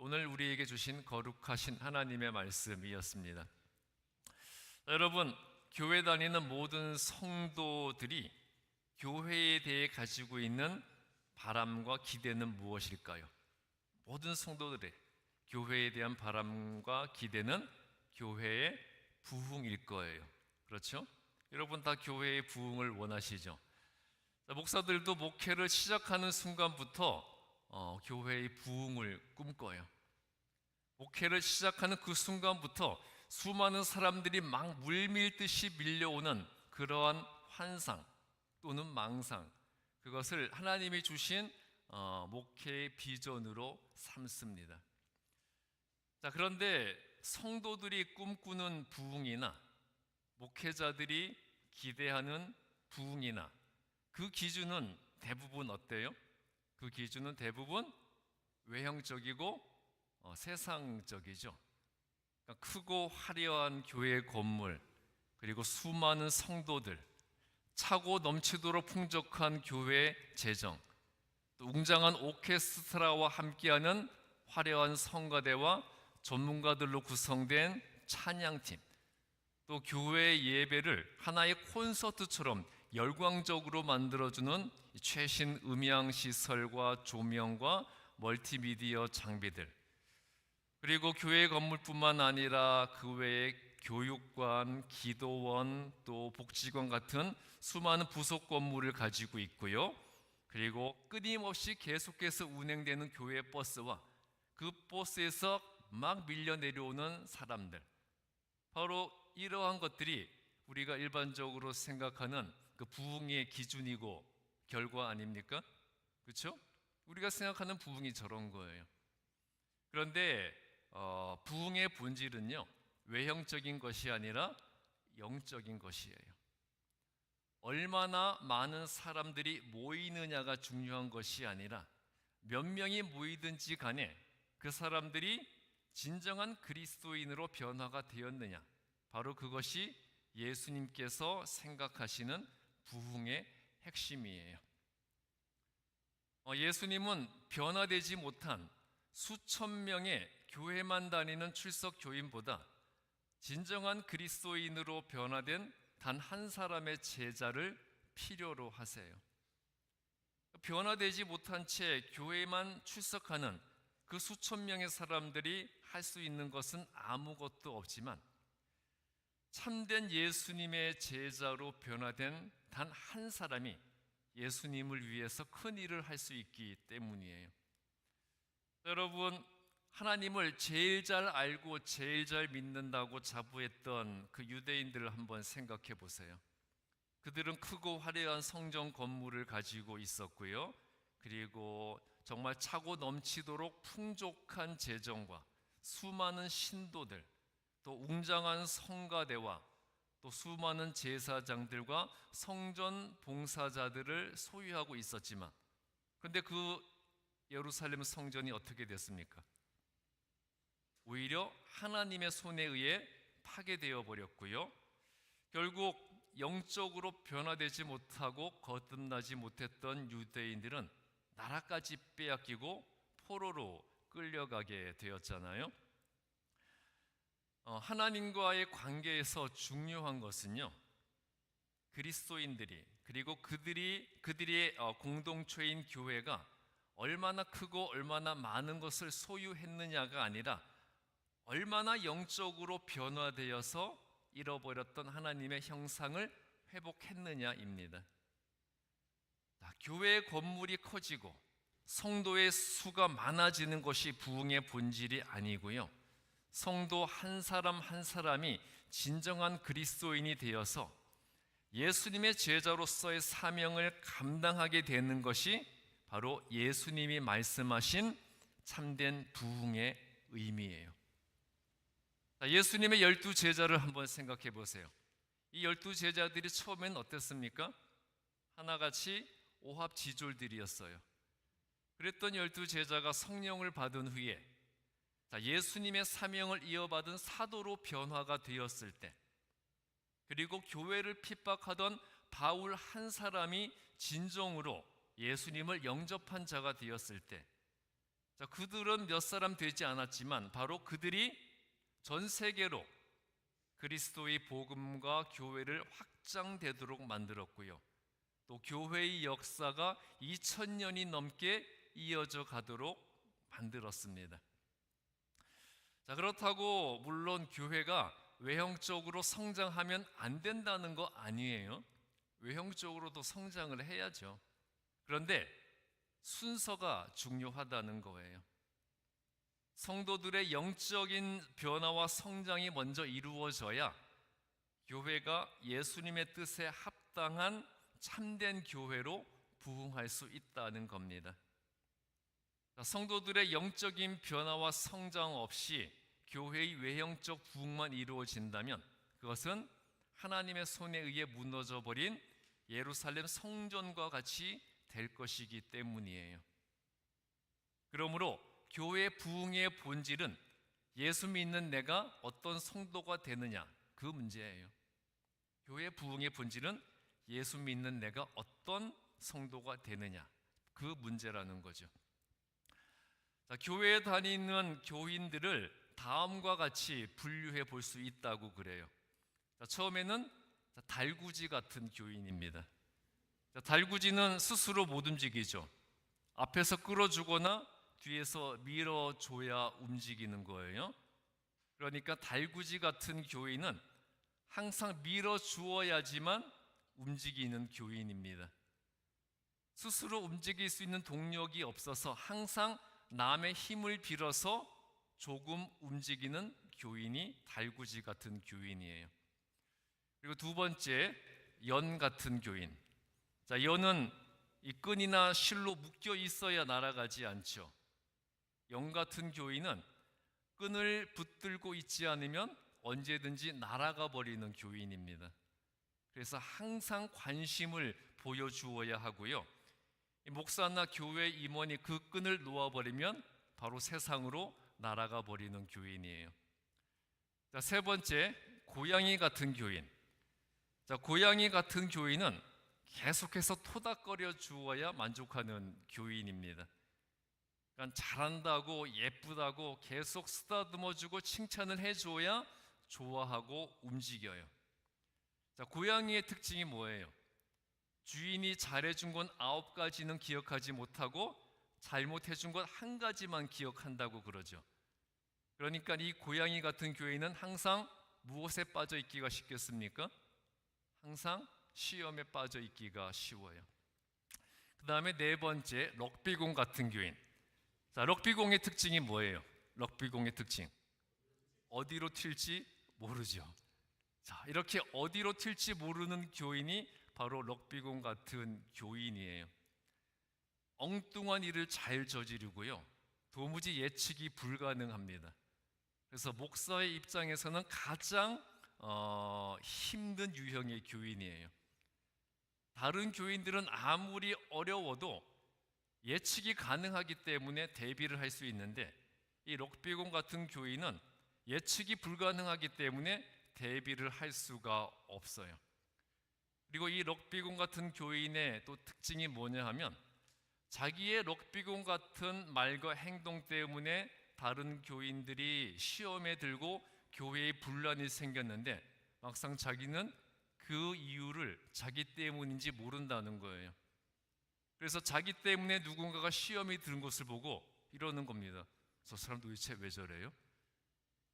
오늘 우리에게 주신 거룩하신 하나님의 말씀이었습니다. 여러분, 교회 다니는 모든 성도들이 교회에 대해 가지고 있는 바람과 기대는 무엇일까요? 모든 성도들의 교회에 대한 바람과 기대는 교회의 부흥일 거예요. 그렇죠? 여러분 다 교회의 부흥을 원하시죠? 목사들도 목회를 시작하는 순간부터 교회의 부흥을 꿈꿔요. 목회를 시작하는 그 순간부터 수많은 사람들이 막 물밀듯이 밀려오는 그러한 환상 또는 망상, 그것을 하나님이 주신 목회의 비전으로 삼습니다. 자, 그런데 성도들이 꿈꾸는 부흥이나 목회자들이 기대하는 부흥이나 그 기준은 대부분 어때요? 그 기준은 대부분 외형적이고 세상적이죠. 그러니까 크고 화려한 교회 건물, 그리고 수많은 성도들, 차고 넘치도록 풍족한 교회 재정, 또 웅장한 오케스트라와 함께하는 화려한 성가대와 전문가들로 구성된 찬양팀, 또 교회 예배를 하나의 콘서트처럼 열광적으로 만들어주는 최신 음향 시설과 조명과 멀티미디어 장비들, 그리고 교회 건물뿐만 아니라 그 외에 교육관, 기도원, 또 복지관 같은 수많은 부속 건물을 가지고 있고요. 그리고 끊임없이 계속해서 운행되는 교회 버스와 그 버스에서 막 밀려 내려오는 사람들, 바로 이러한 것들이 우리가 일반적으로 생각하는 그 부흥의 기준이고 결과 아닙니까? 그렇죠? 우리가 생각하는 부흥이 저런 거예요. 그런데 부흥의 본질은요, 외형적인 것이 아니라 영적인 것이에요. 얼마나 많은 사람들이 모이느냐가 중요한 것이 아니라 몇 명이 모이든지 간에 그 사람들이 진정한 그리스도인으로 변화가 되었느냐, 바로 그것이 예수님께서 생각하시는 부흥의 핵심이에요. 예수님은 변화되지 못한 수천 명의 교회만 다니는 출석 교인보다 진정한 그리스도인으로 변화된 단 한 사람의 제자를 필요로 하세요. 변화되지 못한 채 교회만 출석하는 그 수천 명의 사람들이 할 수 있는 것은 아무것도 없지만 참된 예수님의 제자로 변화된 단 한 사람이 예수님을 위해서 큰 일을 할 수 있기 때문이에요. 여러분, 하나님을 제일 잘 알고 제일 잘 믿는다고 자부했던 그 유대인들을 한번 생각해 보세요. 그들은 크고 화려한 성전 건물을 가지고 있었고요. 그리고 정말 차고 넘치도록 풍족한 재정과 수많은 신도들, 또 웅장한 성가대와 또 수많은 제사장들과 성전 봉사자들을 소유하고 있었지만, 그런데 그 예루살렘 성전이 어떻게 됐습니까? 오히려 하나님의 손에 의해 파괴되어 버렸고요. 결국 영적으로 변화되지 못하고 거듭나지 못했던 유대인들은 나라까지 빼앗기고 포로로 끌려가게 되었잖아요. 하나님과의 관계에서 중요한 것은요, 그리스도인들이, 그리고 그들의 공동체인 교회가 얼마나 크고 얼마나 많은 것을 소유했느냐가 아니라 얼마나 영적으로 변화되어서 잃어버렸던 하나님의 형상을 회복했느냐입니다. 교회의 건물이 커지고 성도의 수가 많아지는 것이 부흥의 본질이 아니고요, 성도 한 사람 한 사람이 진정한 그리스도인이 되어서 예수님의 제자로서의 사명을 감당하게 되는 것이 바로 예수님이 말씀하신 참된 부흥의 의미예요. 예수님의 12 제자를 한번 생각해 보세요. 이 12 제자들이 처음엔 어땠습니까? 하나같이 오합지졸들이었어요. 그랬던 12 제자가 성령을 받은 후에 예수님의 사명을 이어받은 사도로 변화가 되었을 때, 그리고 교회를 핍박하던 바울 한 사람이 진정으로 예수님을 영접한 자가 되었을 때, 자, 그들은 몇 사람 되지 않았지만 바로 그들이 전 세계로 그리스도의 복음과 교회를 확장되도록 만들었고요. 또 교회의 역사가 2000년이 넘게 이어져 가도록 만들었습니다. 자, 그렇다고 물론 교회가 외형적으로 성장하면 안 된다는 거 아니에요. 외형적으로도 성장을 해야죠. 그런데 순서가 중요하다는 거예요. 성도들의 영적인 변화와 성장이 먼저 이루어져야 교회가 예수님의 뜻에 합당한 참된 교회로 부흥할 수 있다는 겁니다. 성도들의 영적인 변화와 성장 없이 교회의 외형적 부흥만 이루어진다면 그것은 하나님의 손에 의해 무너져 버린 예루살렘 성전과 같이 될 것이기 때문이에요. 그러므로 교회 부흥의 본질은 예수 믿는 내가 어떤 성도가 되느냐, 그 문제예요. 교회 부흥의 본질은 예수 믿는 내가 어떤 성도가 되느냐, 그 문제라는 거죠. 자, 교회에 다니는 교인들을 다음과 같이 분류해 볼 수 있다고 그래요. 자, 처음에는 달구지 같은 교인입니다. 자, 달구지는 스스로 못 움직이죠. 앞에서 끌어주거나 뒤에서 밀어줘야 움직이는 거예요. 그러니까 달구지 같은 교인은 항상 밀어주어야지만 움직이는 교인입니다. 스스로 움직일 수 있는 동력이 없어서 항상 남의 힘을 빌어서 조금 움직이는 교인이 달구지 같은 교인이에요. 그리고 두 번째, 연 같은 교인. 자, 연은 이 끈이나 실로 묶여 있어야 날아가지 않죠. 연 같은 교인은 끈을 붙들고 있지 않으면 언제든지 날아가 버리는 교인입니다. 그래서 항상 관심을 보여주어야 하고요. 목사나 교회 임원이 그 끈을 놓아버리면 바로 세상으로 날아가 버리는 교인이에요. 자, 세 번째, 고양이 같은 교인. 자, 고양이 같은 교인은 계속해서 토닥거려 주어야 만족하는 교인입니다. 그러니까 잘한다고 예쁘다고 계속 쓰다듬어주고 칭찬을 해줘야 좋아하고 움직여요. 자, 고양이의 특징이 뭐예요? 주인이 잘해준 건 9가지는 기억하지 못하고 잘못해준 건 1가지만 기억한다고 그러죠. 그러니까 이 고양이 같은 교인은 항상 무엇에 빠져 있기가 쉽겠습니까? 항상 시험에 빠져 있기가 쉬워요. 그 다음에 네 번째, 럭비공 같은 교인. 자, 럭비공의 특징이 뭐예요? 럭비공의 특징, 어디로 튈지 모르죠. 자, 이렇게 어디로 튈지 모르는 교인이 바로 럭비공 같은 교인이에요. 엉뚱한 일을 잘 저지르고요, 도무지 예측이 불가능합니다. 그래서 목사의 입장에서는 가장 힘든 유형의 교인이에요. 다른 교인들은 아무리 어려워도 예측이 가능하기 때문에 대비를 할 수 있는데 이 럭비공 같은 교인은 예측이 불가능하기 때문에 대비를 할 수가 없어요. 그리고 이 럭비공 같은 교인의 또 특징이 뭐냐 하면 자기의 럭비공 같은 말과 행동 때문에 다른 교인들이 시험에 들고 교회에 분란이 생겼는데 막상 자기는 그 이유를 자기 때문인지 모른다는 거예요. 그래서 자기 때문에 누군가가 시험이 드는 것을 보고 이러는 겁니다. 저 사람 도대체 왜 저래요?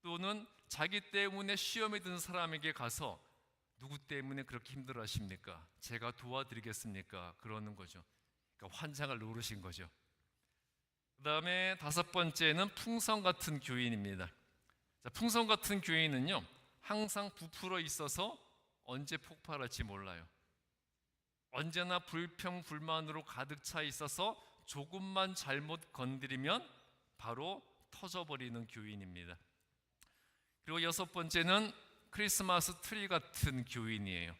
또는 자기 때문에 시험에 든 사람에게 가서 누구 때문에 그렇게 힘들어 하십니까? 제가 도와드리겠습니까? 그러는 거죠. 그러니까 환장을 노르신 거죠. 그 다음에 다섯 번째는 풍성 같은 교인입니다. 자, 풍성 같은 교인은요, 항상 부풀어 있어서 언제 폭발할지 몰라요. 언제나 불평 불만으로 가득 차 있어서 조금만 잘못 건드리면 바로 터져버리는 교인입니다. 그리고 여섯 번째는 크리스마스 트리 같은 교인이에요.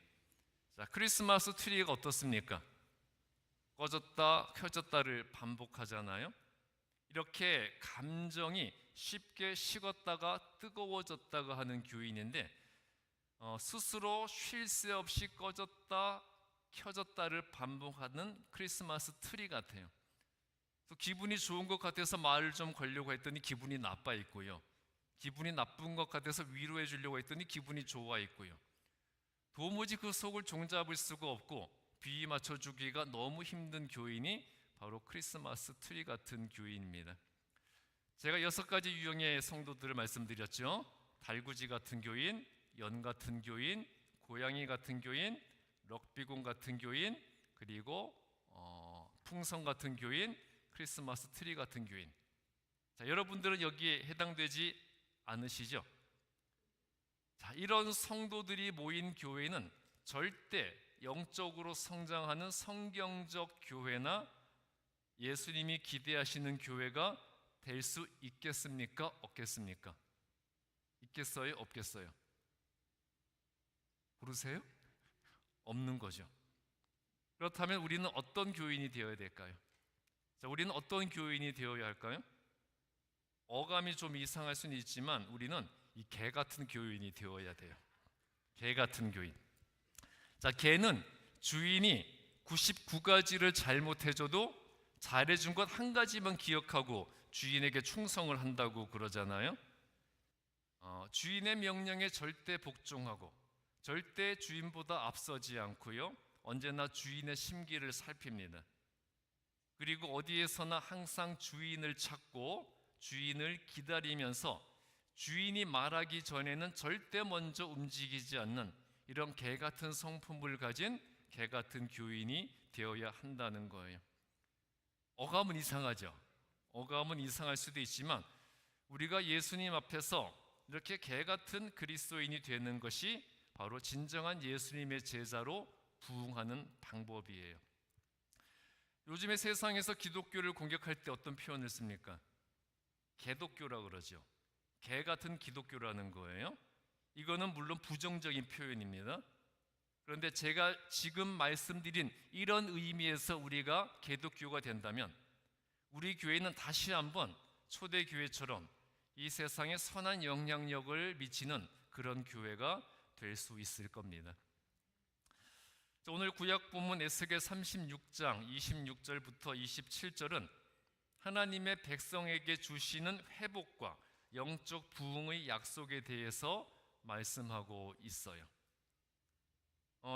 자, 크리스마스 트리가 어떻습니까? 꺼졌다 켜졌다를 반복하잖아요. 이렇게 감정이 쉽게 식었다가 뜨거워졌다가 하는 교인인데 스스로 쉴 새 없이 꺼졌다 켜졌다를 반복하는 크리스마스 트리 같아요. 또 기분이 좋은 것 같아서 말을 좀 걸려고 했더니 기분이 나빠 있고요. 기분이 나쁜 것 같아서 위로해 주려고 했더니 기분이 좋아 있고요. 도무지 그 속을 종잡을 수가 없고 비위 맞춰주기가 너무 힘든 교인이 바로 크리스마스 트리 같은 교인입니다. 제가 6가지 유형의 성도들을 말씀드렸죠. 달구지 같은 교인, 연 같은 교인, 고양이 같은 교인, 럭비공 같은 교인, 그리고 풍선 같은 교인, 크리스마스 트리 같은 교인. 자, 여러분들은 여기에 해당되지 않으시죠? 자, 이런 성도들이 모인 교회는 절대 영적으로 성장하는 성경적 교회나 예수님이 기대하시는 교회가 될 수 있겠습니까? 없겠습니까? 있겠어요? 없겠어요? 모르세요? 없는 거죠. 그렇다면 우리는 어떤 교인이 되어야 될까요? 자, 우리는 어떤 교인이 되어야 할까요? 어감이 좀 이상할 수는 있지만 우리는 이 개 같은 교인이 되어야 돼요. 개 같은 교인. 자, 개는 주인이 99가지를 잘못해줘도 잘해준 것 한 가지만 기억하고 주인에게 충성을 한다고 그러잖아요. 주인의 명령에 절대 복종하고 절대 주인보다 앞서지 않고요. 언제나 주인의 심기를 살핍니다. 그리고 어디에서나 항상 주인을 찾고 주인을 기다리면서 주인이 말하기 전에는 절대 먼저 움직이지 않는 이런 개 같은 성품을 가진 개 같은 교인이 되어야 한다는 거예요. 어감은 이상하죠. 어감은 이상할 수도 있지만 우리가 예수님 앞에서 이렇게 개 같은 그리스도인이 되는 것이 바로 진정한 예수님의 제자로 부흥하는 방법이에요. 요즘에 세상에서 기독교를 공격할 때 어떤 표현을 씁니까? 개독교라고 그러죠. 개 같은 기독교라는 거예요. 이거는 물론 부정적인 표현입니다. 그런데 제가 지금 말씀드린 이런 의미에서 우리가 개독교가 된다면 우리 교회는 다시 한번 초대교회처럼 이 세상에 선한 영향력을 미치는 그런 교회가 될 수 있을 겁니다. 오늘 구약 본문 에스겔 36장 26절부터 27절은 하나님의 백성에게 주시는 회복과 영적 부흥의 약속에 대해서 말씀하고 있어요.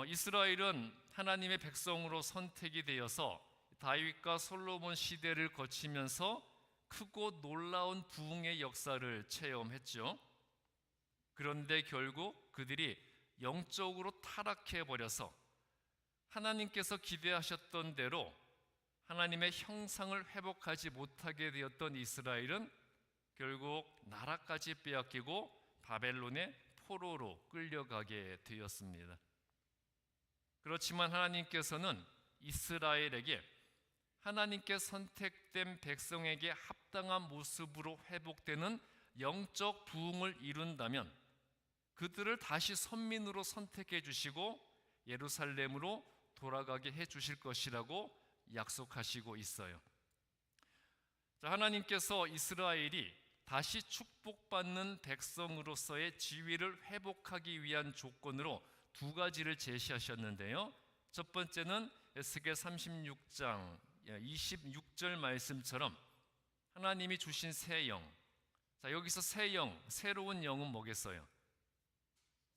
이스라엘은 하나님의 백성으로 선택이 되어서 다윗과 솔로몬 시대를 거치면서 크고 놀라운 부흥의 역사를 체험했죠. 그런데 결국 그들이 영적으로 타락해 버려서 하나님께서 기대하셨던 대로 하나님의 형상을 회복하지 못하게 되었던 이스라엘은 결국 나라까지 빼앗기고 바벨론의 포로로 끌려가게 되었습니다. 그렇지만 하나님께서는 이스라엘에게 하나님께 선택된 백성에게 합당한 모습으로 회복되는 영적 부흥을 이룬다면 그들을 다시 선민으로 선택해 주시고 예루살렘으로 돌아가게 해 주실 것이라고 약속하시고 있어요. 하나님께서 이스라엘이 다시 축복받는 백성으로서의 지위를 회복하기 위한 조건으로 2가지를 제시하셨는데요. 첫 번째는 에스겔 36장 26절 말씀처럼 하나님이 주신 새 영. 자, 여기서 새 영, 새로운 영은 뭐겠어요?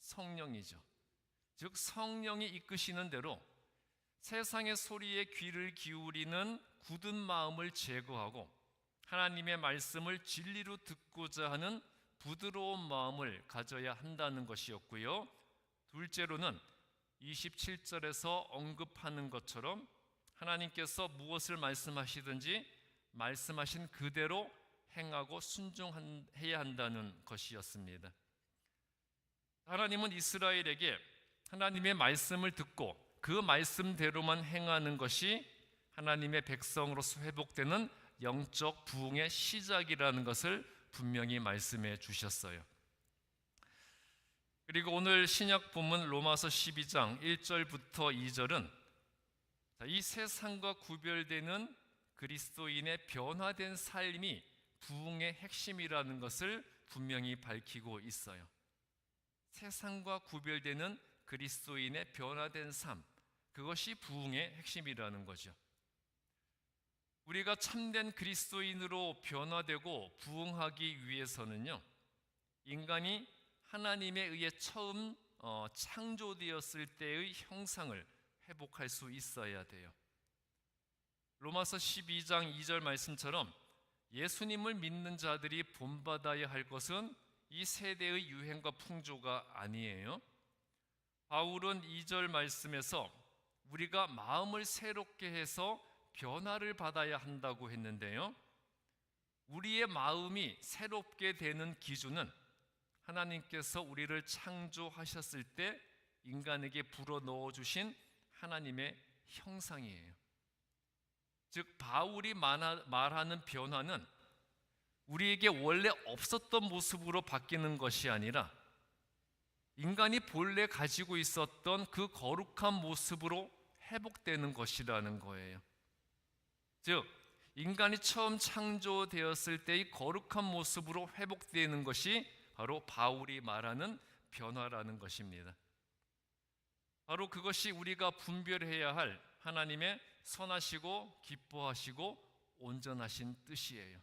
성령이죠. 즉 성령이 이끄시는 대로 세상의 소리에 귀를 기울이는 굳은 마음을 제거하고 하나님의 말씀을 진리로 듣고자 하는 부드러운 마음을 가져야 한다는 것이었고요. 둘째로는 27절에서 언급하는 것처럼 하나님께서 무엇을 말씀하시든지 말씀하신 그대로 행하고 순종해야 한다는 것이었습니다. 하나님은 이스라엘에게 하나님의 말씀을 듣고 그 말씀대로만 행하는 것이 하나님의 백성으로서 회복되는 영적 부흥의 시작이라는 것을 분명히 말씀해 주셨어요. 그리고 오늘 신약 본문 로마서 12장 1절부터 2절은 이 세상과 구별되는 그리스도인의 변화된 삶이 부흥의 핵심이라는 것을 분명히 밝히고 있어요. 세상과 구별되는 그리스도인의 변화된 삶, 그것이 부흥의 핵심이라는 거죠. 우리가 참된 그리스도인으로 변화되고 부흥하기 위해서는요, 인간이 하나님에 의해 처음 창조되었을 때의 형상을 회복할 수 있어야 돼요. 로마서 12장 2절 말씀처럼 예수님을 믿는 자들이 본받아야 할 것은 이 세대의 유행과 풍조가 아니에요. 바울은 2절 말씀에서 우리가 마음을 새롭게 해서 변화를 받아야 한다고 했는데요, 우리의 마음이 새롭게 되는 기준은 하나님께서 우리를 창조하셨을 때 인간에게 불어넣어 주신 하나님의 형상이에요. 즉 바울이 말하는 변화는 우리에게 원래 없었던 모습으로 바뀌는 것이 아니라 인간이 본래 가지고 있었던 그 거룩한 모습으로 회복되는 것이라는 거예요. 즉 인간이 처음 창조되었을 때의 거룩한 모습으로 회복되는 것이 바로 바울이 말하는 변화라는 것입니다. 바로 그것이 우리가 분별해야 할 하나님의 선하시고 기뻐하시고 온전하신 뜻이에요.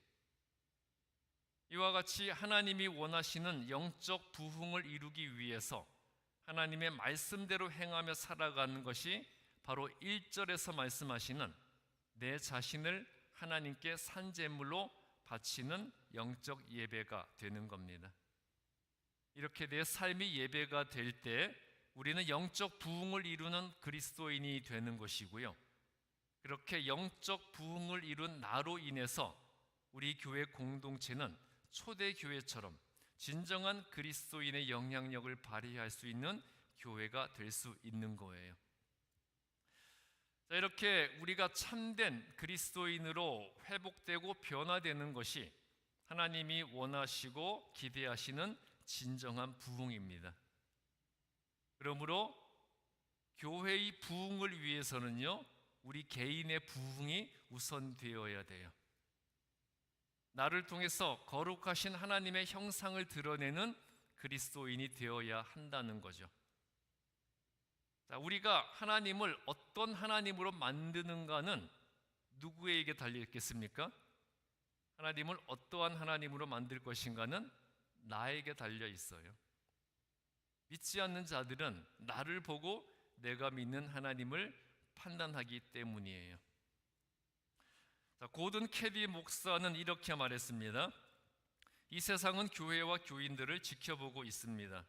이와 같이 하나님이 원하시는 영적 부흥을 이루기 위해서 하나님의 말씀대로 행하며 살아가는 것이 바로 1절에서 말씀하시는 내 자신을 하나님께 산제물로 바치는 영적 예배가 되는 겁니다. 이렇게 내 삶이 예배가 될 때 우리는 영적 부흥을 이루는 그리스도인이 되는 것이고요, 그렇게 영적 부흥을 이룬 나로 인해서 우리 교회 공동체는 초대교회처럼 진정한 그리스도인의 영향력을 발휘할 수 있는 교회가 될 수 있는 거예요. 자, 이렇게 우리가 참된 그리스도인으로 회복되고 변화되는 것이 하나님이 원하시고 기대하시는 진정한 부흥입니다. 그러므로 교회의 부흥을 위해서는요, 우리 개인의 부흥이 우선되어야 돼요. 나를 통해서 거룩하신 하나님의 형상을 드러내는 그리스도인이 되어야 한다는 거죠. 자, 우리가 하나님을 어떤 하나님으로 만드는가는 누구에게 달려 있겠습니까? 하나님을 어떠한 하나님으로 만들 것인가는 나에게 달려 있어요. 믿지 않는 자들은 나를 보고 내가 믿는 하나님을 판단하기 때문이에요. 자, 고든 캐디 목사는 이렇게 말했습니다. 이 세상은 교회와 교인들을 지켜보고 있습니다.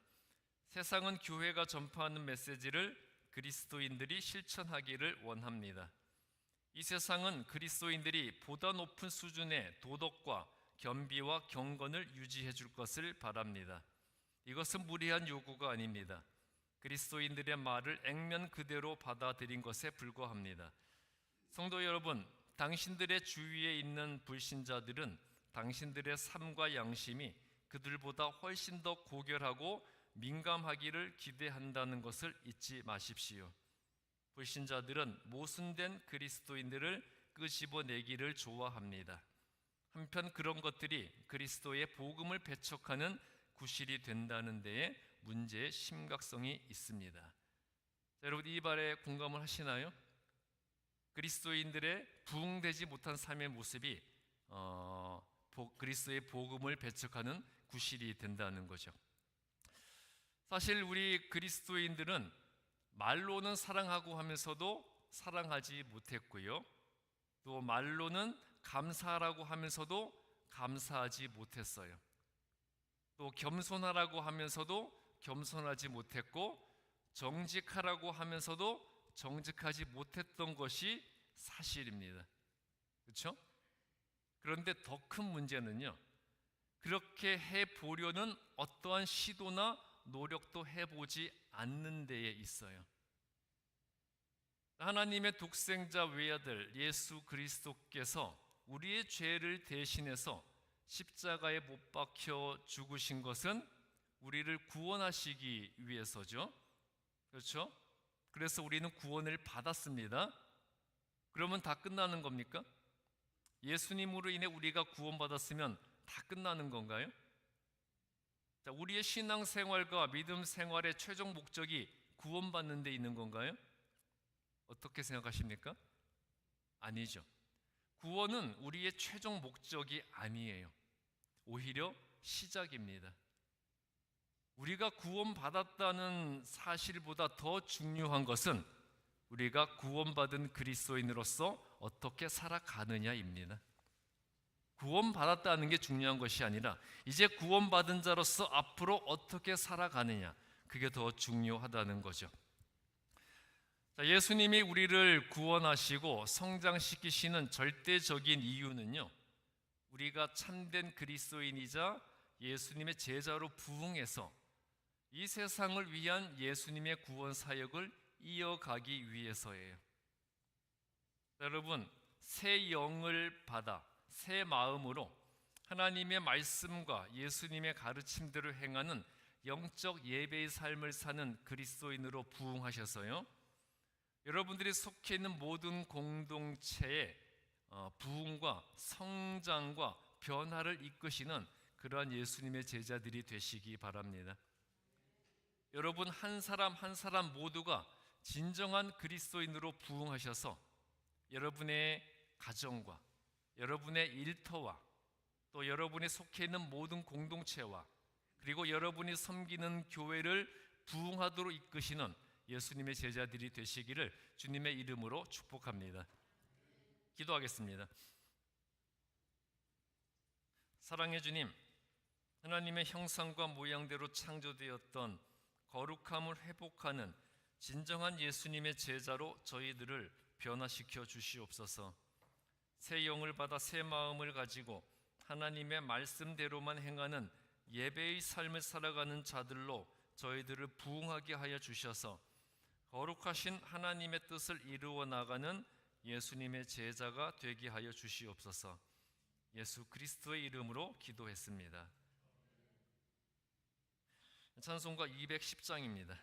세상은 교회가 전파하는 메시지를 그리스도인들이 실천하기를 원합니다. 이 세상은 그리스도인들이 보다 높은 수준의 도덕과 겸비와 경건을 유지해 줄 것을 바랍니다. 이것은 무리한 요구가 아닙니다. 그리스도인들의 말을 액면 그대로 받아들인 것에 불과합니다. 성도 여러분, 당신들의 주위에 있는 불신자들은 당신들의 삶과 양심이 그들보다 훨씬 더 고결하고 민감하기를 기대한다는 것을 잊지 마십시오. 불신자들은 모순된 그리스도인들을 끄집어내기를 좋아합니다. 한편 그런 것들이 그리스도의 복음을 배척하는 구실이 된다는 데에 문제의 심각성이 있습니다. 자, 여러분 이 말에 공감을 하시나요? 그리스도인들의 부흥되지 못한 삶의 모습이 그리스도의 복음을 배척하는 구실이 된다는 거죠. 사실 우리 그리스도인들은 말로는 사랑하고 하면서도 사랑하지 못했고요, 또 말로는 감사하라고 하면서도 감사하지 못했어요. 또 겸손하라고 하면서도 겸손하지 못했고, 정직하라고 하면서도 정직하지 못했던 것이 사실입니다. 그렇죠? 그런데 더 큰 문제는요, 그렇게 해보려는 어떠한 시도나 노력도 해보지 않는 데에 있어요. 하나님의 독생자 외아들 예수 그리스도께서 우리의 죄를 대신해서 십자가에 못 박혀 죽으신 것은 우리를 구원하시기 위해서죠. 그렇죠? 그래서 우리는 구원을 받았습니다. 그러면 다 끝나는 겁니까? 예수님으로 인해 우리가 구원받았으면 다 끝나는 건가요? 자, 우리의 신앙생활과 믿음 생활의 최종 목적이 구원받는 데 있는 건가요? 어떻게 생각하십니까? 아니죠. 구원은 우리의 최종 목적이 아니에요. 오히려 시작입니다. 우리가 구원받았다는 사실보다 더 중요한 것은 우리가 구원받은 그리스도인으로서 어떻게 살아가느냐입니다. 구원받았다는 게 중요한 것이 아니라 이제 구원받은 자로서 앞으로 어떻게 살아가느냐, 그게 더 중요하다는 거죠. 예수님이 우리를 구원하시고 성장시키시는 절대적인 이유는요, 우리가 참된 그리스도인이자 예수님의 제자로 부흥해서 이 세상을 위한 예수님의 구원 사역을 이어가기 위해서예요. 여러분, 새 영을 받아 새 마음으로 하나님의 말씀과 예수님의 가르침대로 행하는 영적 예배의 삶을 사는 그리스도인으로 부흥하셔서요, 여러분들이 속해 있는 모든 공동체의 부흥과 성장과 변화를 이끄시는 그러한 예수님의 제자들이 되시기 바랍니다. 여러분 한 사람 한 사람 모두가 진정한 그리스도인으로 부흥하셔서 여러분의 가정과 여러분의 일터와 또 여러분이 속해 있는 모든 공동체와 그리고 여러분이 섬기는 교회를 부흥하도록 이끄시는 예수님의 제자들이 되시기를 주님의 이름으로 축복합니다. 기도하겠습니다. 사랑의 주님, 하나님의 형상과 모양대로 창조되었던 거룩함을 회복하는 진정한 예수님의 제자로 저희들을 변화시켜 주시옵소서. 새 영을 받아 새 마음을 가지고 하나님의 말씀대로만 행하는 예배의 삶을 살아가는 자들로 저희들을 부흥하게 하여 주셔서 거룩하신 하나님의 뜻을 이루어 나가는 예수님의 제자가 되게 하여 주시옵소서. 예수 그리스도의 이름으로 기도했습니다. 찬송가 210장입니다.